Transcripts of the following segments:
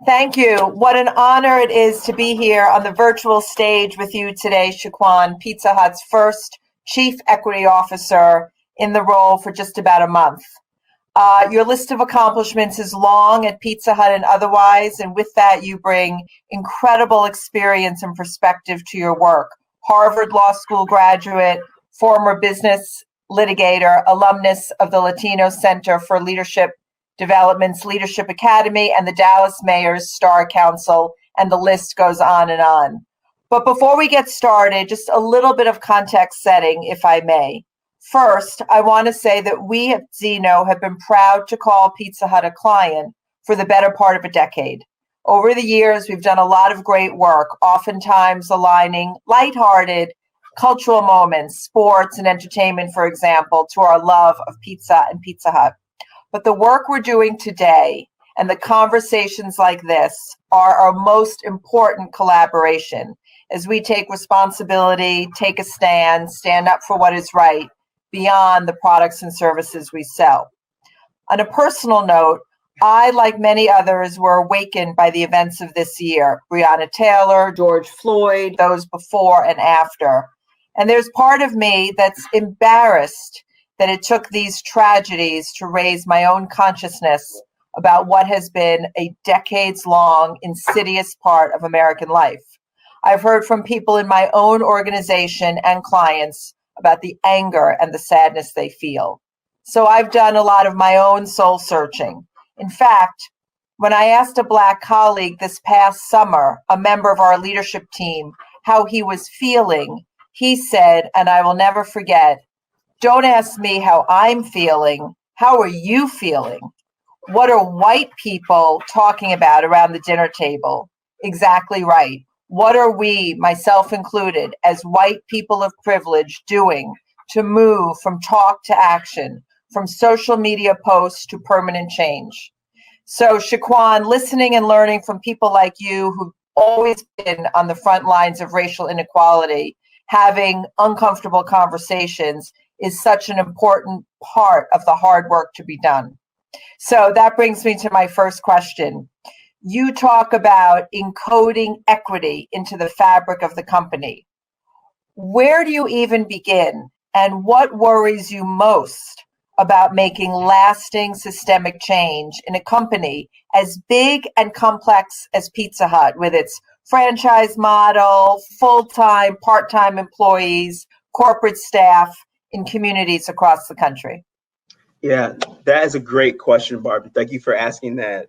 Thank you. What an honor it is to be here on the virtual stage with you today, Shaquan, Pizza Hut's first Chief Equity Officer in the role for just about a month. Your list of accomplishments is long at Pizza Hut and otherwise, and with that, you bring incredible experience and perspective to your work. Harvard Law School graduate, former business litigator, alumnus of the Latino Center for Leadership Development's Leadership Academy, and the Dallas Mayor's Star Council, and the list goes on and on. But before we get started, just a little bit of context setting, if I may. First, I want to say that we at Zeno have been proud to call Pizza Hut a client for the better part of a decade. Over the years, we've done a lot of great work, oftentimes aligning lighthearted cultural moments, sports and entertainment, for example, to our love of pizza and Pizza Hut. But the work we're doing today and the conversations like this are our most important collaboration as we take responsibility, take a stand up for what is right beyond the products and services we sell. On a personal note, I, like many others, were awakened by the events of this year, Breonna Taylor, George Floyd, those before and after. And there's part of me that's embarrassed that it took these tragedies to raise my own consciousness about what has been a decades-long, insidious part of American life. I've heard from people in my own organization and clients about the anger and the sadness they feel. So I've done a lot of my own soul searching. In fact, when I asked a Black colleague this past summer, a member of our leadership team, how he was feeling, he said, and I will never forget, "Don't ask me how I'm feeling. How are you feeling? What are white people talking about around the dinner table?" Exactly right. What are we, myself included, as white people of privilege doing to move from talk to action, from social media posts to permanent change? So, Shaquan, listening and learning from people like you who've always been on the front lines of racial inequality, having uncomfortable conversations, is such an important part of the hard work to be done. So that brings me to my first question. You talk about encoding equity into the fabric of the company. Where do you even begin? And what worries you most about making lasting systemic change in a company as big and complex as Pizza Hut, with its franchise model, full-time, part-time employees, corporate staff, in communities across the country? Yeah, that is a great question, Barbie. Thank you for asking that.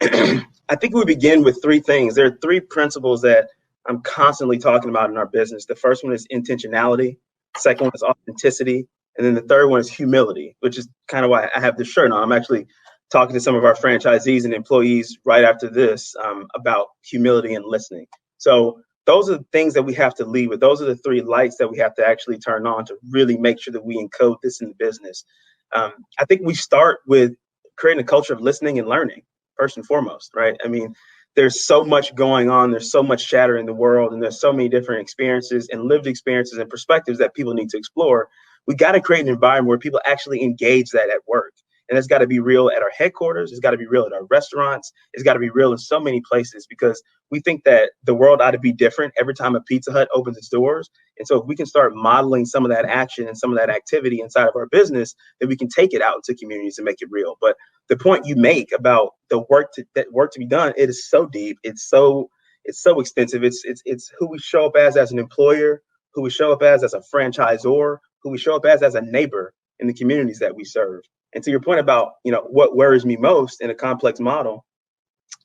I think we begin with three things. There are three principles that I'm constantly talking about in our business. The first one is intentionality. The second one is authenticity. And then the third one is humility, which is kind of why I have this shirt on. I'm actually talking to some of our franchisees and employees right after this about humility and listening. So those are the things that we have to lead with. Those are the three lights that we have to actually turn on to really make sure that we encode this in the business. I think we start with creating a culture of listening and learning, first and foremost, right? I mean, there's so much going on. There's so much chatter in the world, and there's so many different experiences and lived experiences and perspectives that people need to explore. We got to create an environment where people actually engage that at work. And it's got to be real at our headquarters. It's got to be real at our restaurants. It's got to be real in so many places, because we think that the world ought to be different every time a Pizza Hut opens its doors. And so if we can start modeling some of that action and some of that activity inside of our business, then we can take it out into communities and make it real. But the point you make about the work to be done, it is so deep. It's so extensive. It's who we show up as an employer, who we show up as a franchisor, who we show up as a neighbor in the communities that we serve. And to your point about, what worries me most in a complex model,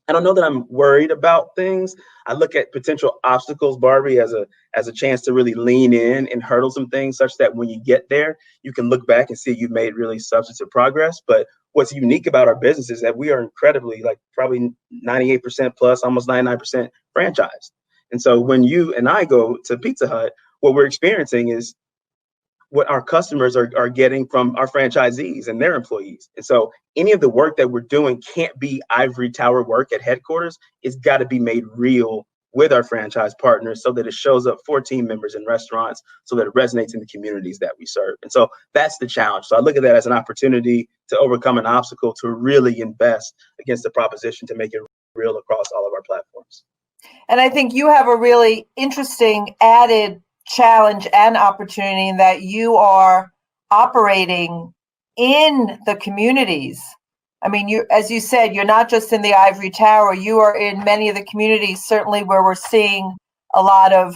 I don't know that I'm worried about things. I look at potential obstacles, Barbie, as a chance to really lean in and hurdle some things, such that when you get there, you can look back and see you've made really substantive progress. But what's unique about our business is that we are incredibly, probably 98% plus, almost 99% franchised. And so when you and I go to Pizza Hut, what we're experiencing is what our customers are getting from our franchisees and their employees. And so any of the work that we're doing can't be ivory tower work at headquarters. It's got to be made real with our franchise partners so that it shows up for team members in restaurants, so that it resonates in the communities that we serve. And so that's the challenge. So I look at that as an opportunity to overcome an obstacle, to really invest against the proposition to make it real across all of our platforms. And I think you have a really interesting added challenge and opportunity in that you are operating in the communities. I mean, you, as you said, you're not just in the ivory tower, you are in many of the communities, certainly where we're seeing a lot of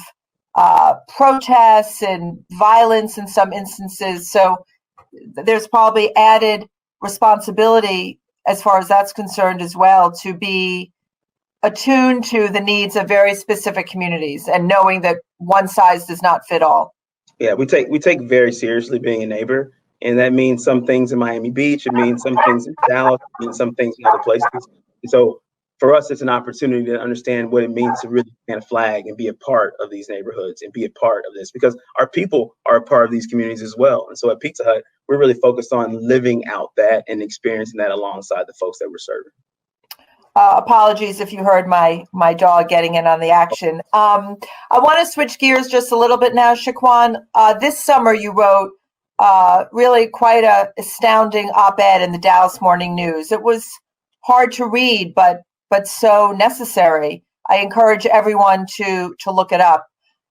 protests and violence in some instances. So there's probably added responsibility as far as that's concerned as well, to be attuned to the needs of very specific communities and knowing that one size does not fit all. Yeah, we take very seriously being a neighbor, and that means some things in Miami Beach, it means some things in Dallas, it means some things in other places. And so for us, it's an opportunity to understand what it means to really plant a flag and be a part of these neighborhoods and be a part of this, because our people are a part of these communities as well. And so at Pizza Hut, we're really focused on living out that and experiencing that alongside the folks that we're serving. Apologies if you heard my dog getting in on the action. I want to switch gears just a little bit now, Shaquan. This summer you wrote really quite a astounding op-ed in the Dallas Morning News. It was hard to read, but so necessary. I encourage everyone to look it up.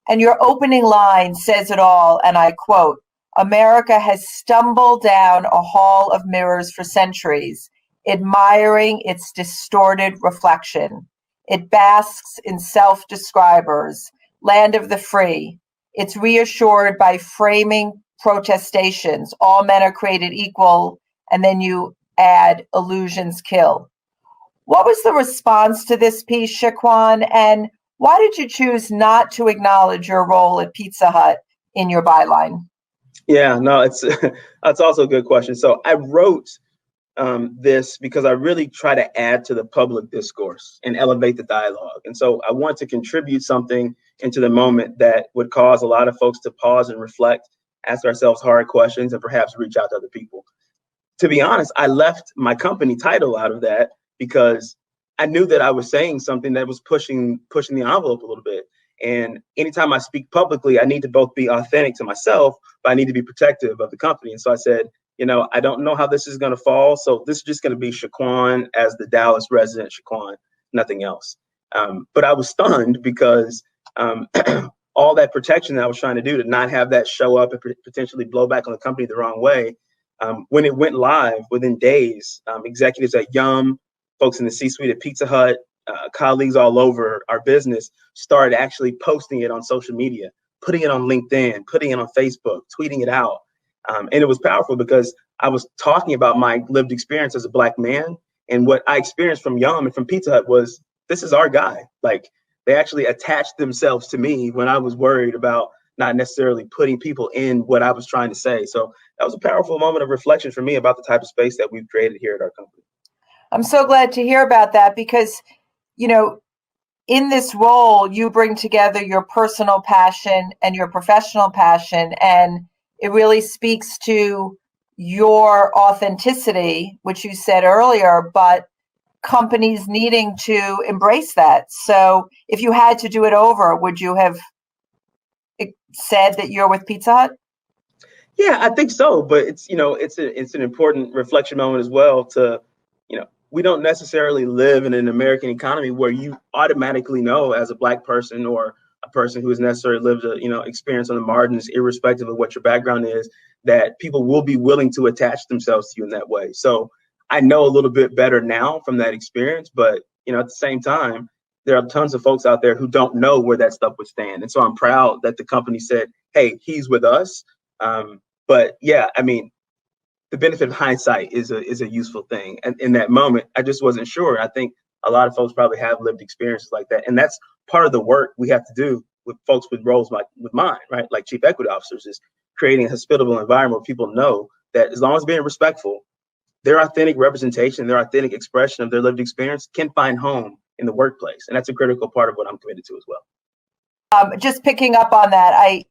And your opening line says it all, and I quote, "America has stumbled down a hall of mirrors for centuries, admiring its distorted reflection. It basks in self-describers, land of the free. It's reassured by framing protestations, all men are created equal, and then you add illusions kill." What was the response to this piece, Shaquan, and why did you choose not to acknowledge your role at Pizza Hut in your byline? Yeah, no, it's that's also a good question. So I wrote this because I really try to add to the public discourse and elevate the dialogue. And so I want to contribute something into the moment that would cause a lot of folks to pause and reflect, ask ourselves hard questions, and perhaps reach out to other people. To be honest, I left my company title out of that because I knew that I was saying something that was pushing the envelope a little bit. And anytime I speak publicly, I need to both be authentic to myself, but I need to be protective of the company. And so I said, I don't know how this is going to fall. So this is just going to be Shaquan as the Dallas resident Shaquan, nothing else. But I was stunned because all that protection that I was trying to do to not have that show up and potentially blow back on the company the wrong way. When it went live within days, executives at Yum, folks in the C-suite at Pizza Hut, colleagues all over our business started actually posting it on social media, putting it on LinkedIn, putting it on Facebook, tweeting it out. And it was powerful because I was talking about my lived experience as a Black man. And what I experienced from Yum and from Pizza Hut was, this is our guy. Like, they actually attached themselves to me when I was worried about not necessarily putting people in what I was trying to say. So that was a powerful moment of reflection for me about the type of space that we've created here at our company. I'm so glad to hear about that because, in this role, you bring together your personal passion and your professional passion, and it really speaks to your authenticity, which you said earlier, but companies needing to embrace that. So if you had to do it over, would you have said that you're with Pizza Hut? Yeah, I think so. But it's an important reflection moment as well we don't necessarily live in an American economy where you automatically know as a Black person or a person who has necessarily lived a experience on the margins, irrespective of what your background is, that people will be willing to attach themselves to you in that way. So I know a little bit better now from that experience, but at the same time, there are tons of folks out there who don't know where that stuff would stand. And so I'm proud that the company said, hey, he's with us. But yeah, I mean, the benefit of hindsight is a useful thing. And in that moment, I just wasn't sure. I think a lot of folks probably have lived experiences like that. And that's part of the work we have to do with folks with roles like with mine, right? Like chief equity officers, is creating a hospitable environment where people know that as long as being respectful, their authentic representation, their authentic expression of their lived experience can find home in the workplace. And that's a critical part of what I'm committed to as well. Just picking up on that, I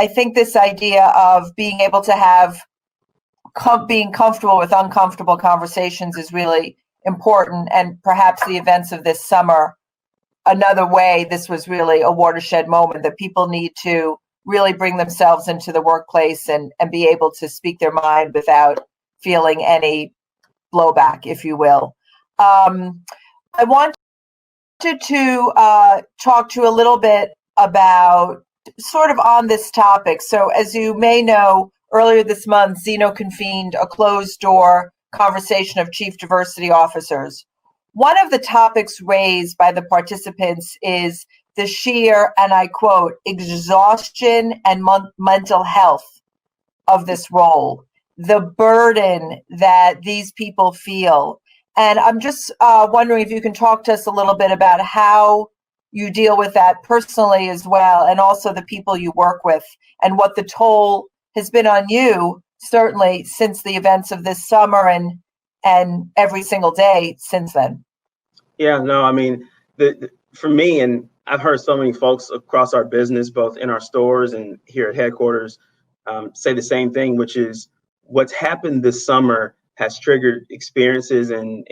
think this idea of being able to have being comfortable with uncomfortable conversations is really important. And perhaps the events of this summer, another way this was really a watershed moment that people need to really bring themselves into the workplace and be able to speak their mind without feeling any blowback, if you will. I wanted to talk to you a little bit about sort of on this topic. So as you may know, earlier this month, Zeno convened a closed-door conversation of chief diversity officers. One of the topics raised by the participants is the sheer, and I quote, exhaustion and mental health of this role, the burden that these people feel. And I'm just wondering if you can talk to us a little bit about how you deal with that personally as well, and also the people you work with, and what the toll has been on you, certainly since the events of this summer and every single day since then. Yeah, no, I mean, for me, and I've heard so many folks across our business, both in our stores and here at headquarters, say the same thing, which is what's happened this summer has triggered experiences and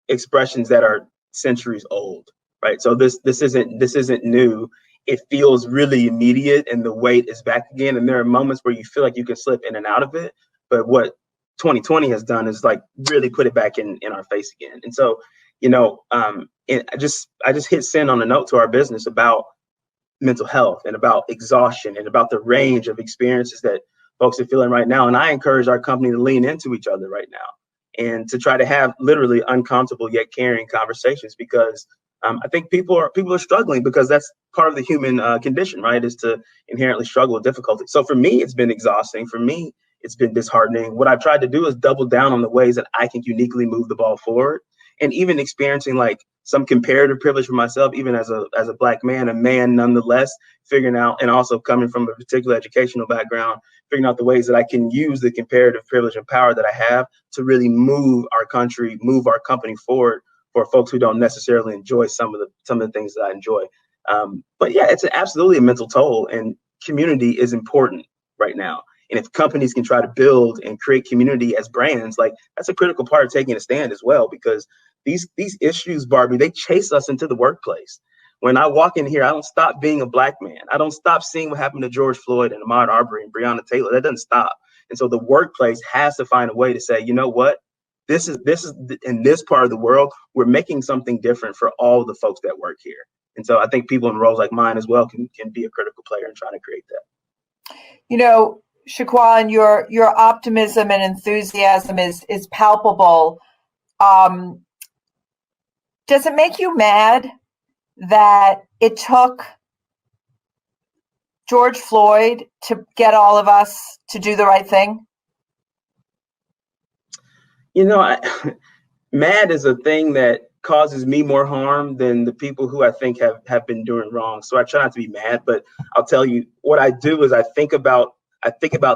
expressions that are centuries old, right? So this isn't new. It feels really immediate, and the weight is back again. And there are moments where you feel like you can slip in and out of it, but what 2020 has done is like really put it back in our face again. And so, and I just hit send on a note to our business about mental health and about exhaustion and about the range of experiences that folks are feeling right now. And I encourage our company to lean into each other right now and to try to have literally uncomfortable yet caring conversations, because I think people are struggling, because that's part of the human condition, right? Is to inherently struggle with difficulty. So for me, it's been exhausting. For me, it's been disheartening. What I've tried to do is double down on the ways that I can uniquely move the ball forward, and even experiencing like some comparative privilege for myself, even as a Black man, a man nonetheless, figuring out, and also coming from a particular educational background, figuring out the ways that I can use the comparative privilege and power that I have to really move our country, move our company forward for folks who don't necessarily enjoy some of the things that I enjoy. But yeah, it's absolutely a mental toll, and community is important right now. And if companies can try to build and create community as brands, like that's a critical part of taking a stand as well, because these issues, Barbie, they chase us into the workplace. When I walk in here, I don't stop being a Black man. I don't stop seeing what happened to George Floyd and Ahmaud Arbery and Breonna Taylor. That doesn't stop. And so the workplace has to find a way to say, you know what? This is in this part of the world, we're making something different for all the folks that work here. And so I think people in roles like mine as well can be a critical player in trying to create that. You know, Shaquan, your optimism and enthusiasm is palpable. Does it make you mad that it took George Floyd to get all of us to do the right thing? Mad is a thing that causes me more harm than the people who I think have been doing wrong. So I try not to be mad, but I'll tell you what I do is I think about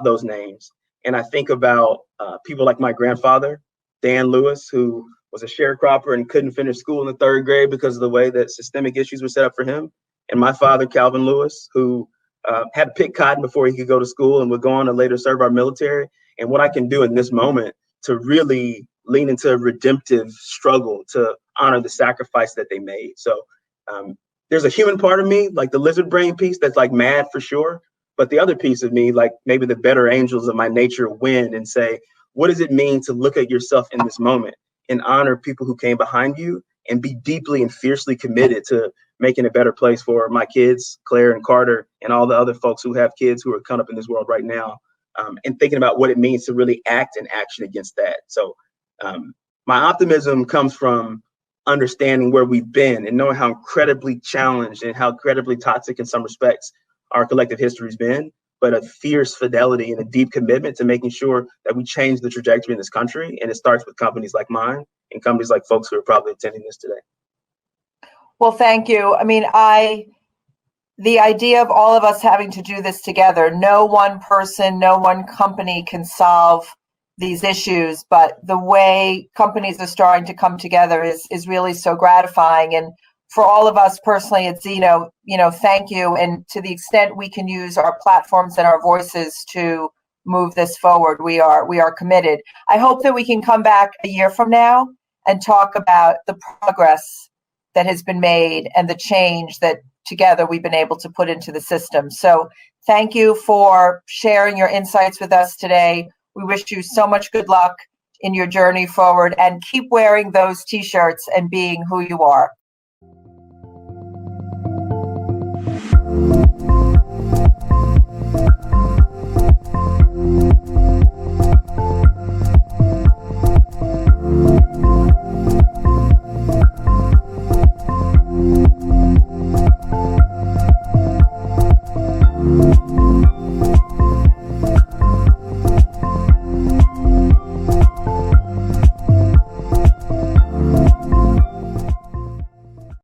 those names, and I think about people like my grandfather, Dan Lewis, who was a sharecropper and couldn't finish school in the third grade because of the way that systemic issues were set up for him. And my father, Calvin Lewis, who had to pick cotton before he could go to school and would go on to later serve our military. And what I can do in this moment to really lean into a redemptive struggle to honor the sacrifice that they made. So there's a human part of me, like the lizard brain piece, that's like mad for sure. But the other piece of me, like maybe the better angels of my nature, win and say, what does it mean to look at yourself in this moment and honor people who came behind you and be deeply and fiercely committed to making a better place for my kids, Claire and Carter, and all the other folks who have kids who are caught up in this world right now, and thinking about what it means to really act in action against that. So my optimism comes from understanding where we've been and knowing how incredibly challenged and how incredibly toxic in some respects our collective history's been, but a fierce fidelity and a deep commitment to making sure that we change the trajectory in this country. And it starts with companies like mine and companies like folks who are probably attending this today. Well, thank you. I mean, the idea of all of us having to do this together, no one person, no one company can solve these issues, but the way companies are starting to come together is really so gratifying. And for all of us personally at Zeno, thank you. And to the extent we can use our platforms and our voices to move this forward, we are committed. I hope that we can come back a year from now and talk about the progress that has been made and the change that together we've been able to put into the system. So thank you for sharing your insights with us today. We wish you so much good luck in your journey forward, and keep wearing those t-shirts and being who you are.